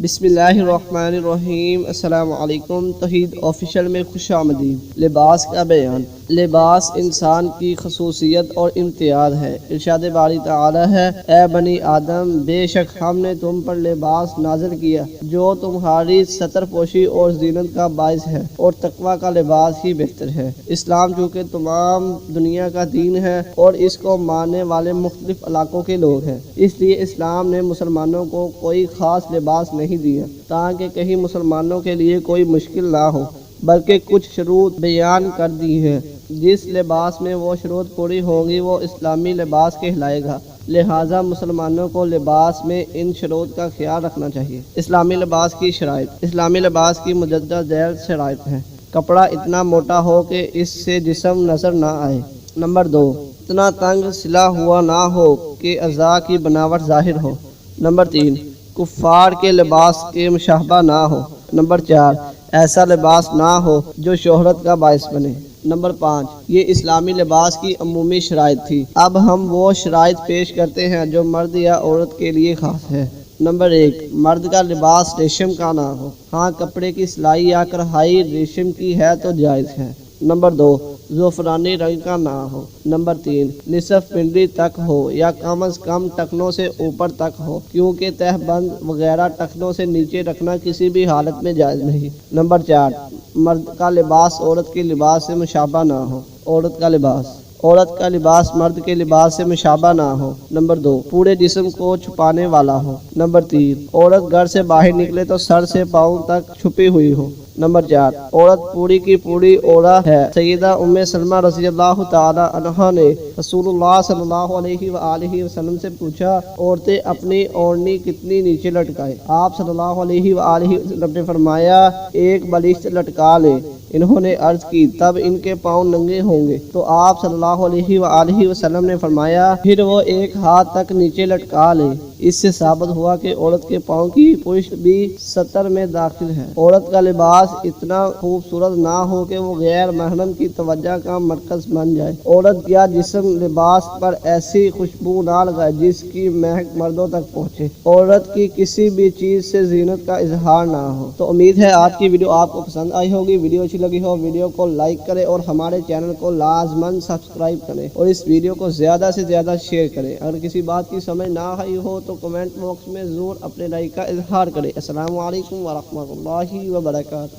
بسم اللہ الرحمن الرحیم۔ السلام علیکم۔ توحید آفیشل میں خوش آمدید۔ لباس کا بیان۔ لباس انسان کی خصوصیت اور امتیاز ہے۔ ارشاد باری تعالی ہے، اے بنی آدم، بے شک ہم نے تم پر لباس نازل کیا جو تمہاری ستر پوشی اور زینت کا باعث ہے، اور تقوی کا لباس ہی بہتر ہے۔ اسلام چونکہ تمام دنیا کا دین ہے اور اس کو ماننے والے مختلف علاقوں کے لوگ ہیں، اس لیے اسلام نے مسلمانوں کو کوئی خاص لباس نہیں دیا تاکہ کہیں مسلمانوں کے لیے کوئی مشکل نہ ہو، بلکہ کچھ شروط بیان کر دی ہیں۔ جس لباس میں وہ شروط پوری ہوں گی وہ اسلامی لباس کہلائے گا، لہٰذا مسلمانوں کو لباس میں ان شروط کا خیال رکھنا چاہیے۔ اسلامی لباس کی شرائط۔ اسلامی لباس کی مجدد ذیل شرائط ہیں۔ کپڑا اتنا موٹا ہو کہ اس سے جسم نظر نہ آئے۔ نمبر 2، اتنا تنگ سلا ہوا نہ ہو کہ اعضاء کی بناوٹ ظاہر ہو۔ نمبر 3، کفار کے لباس کے مشابہ نہ ہو۔ نمبر 4، ایسا لباس نہ ہو جو شہرت کا باعث بنے۔ نمبر 5، یہ اسلامی لباس کی عمومی شرائط تھی۔ اب ہم وہ شرائط پیش کرتے ہیں جو مرد یا عورت کے لیے خاص ہے۔ نمبر 1، مرد کا لباس ریشم کا نہ ہو۔ ہاں، کپڑے کی سلائی یا کڑھائی ریشم کی ہے تو جائز ہے۔ نمبر 2، زعفرانی رنگ کا نہ ہو۔ نمبر 3، نصف پنڈلی تک ہو یا کم از کم ٹخنوں سے اوپر تک ہو، کیونکہ تہ بند وغیرہ ٹخنوں سے نیچے رکھنا کسی بھی حالت میں جائز نہیں۔ نمبر 4، مرد کا لباس عورت کے لباس سے مشابہ نہ ہو۔ عورت کا لباس مرد کے لباس سے مشابہ نہ ہو۔ نمبر 2، پورے جسم کو چھپانے والا ہو۔ نمبر 3، عورت گھر سے باہر نکلے تو سر سے پاؤں تک چھپی ہوئی ہو۔ نمبر 4، عورت پوری کی پوری عورہ ہے۔ سیدہ ام سلمہ رضی اللہ تعالی عنہا نے رسول اللہ صلی اللہ علیہ وآلہ وسلم سے پوچھا، عورتیں اپنی اوڑھنی کتنی نیچے لٹکائیں؟ آپ صلی اللہ علیہ وآلہ وسلم نے فرمایا، ایک بالشت لٹکا لے۔ انہوں نے عرض کی، تب ان کے پاؤں ننگے ہوں گے؟ تو آپ صلی اللہ علیہ وآلہ وسلم نے فرمایا، پھر وہ ایک ہاتھ تک نیچے لٹکا لے۔ اس سے ثابت ہوا کہ عورت کے پاؤں کی پشت بھی ستر میں داخل ہے۔ عورت کا لباس اتنا خوبصورت نہ ہو کہ وہ غیر محرم کی توجہ کا مرکز بن جائے۔ عورت یا جسم لباس پر ایسی خوشبو نہ لگائے جس کی مہک مردوں تک پہنچے۔ عورت کی کسی بھی چیز سے زینت کا اظہار نہ ہو۔ تو امید ہے آج کی ویڈیو آپ کو پسند آئی ہوگی۔ ویڈیو اچھی لگی ہو ویڈیو کو لائک کریں اور ہمارے چینل کو لازماً سبسکرائب کریں اور اس ویڈیو کو زیادہ سے زیادہ شیئر کریں۔ اگر کسی بات کی سمجھ نہ آئی ہو تو کمنٹ باکس میں ضرور اپنے رائے کا اظہار کریں۔ السلام علیکم ورحمۃ اللہ وبرکاتہ۔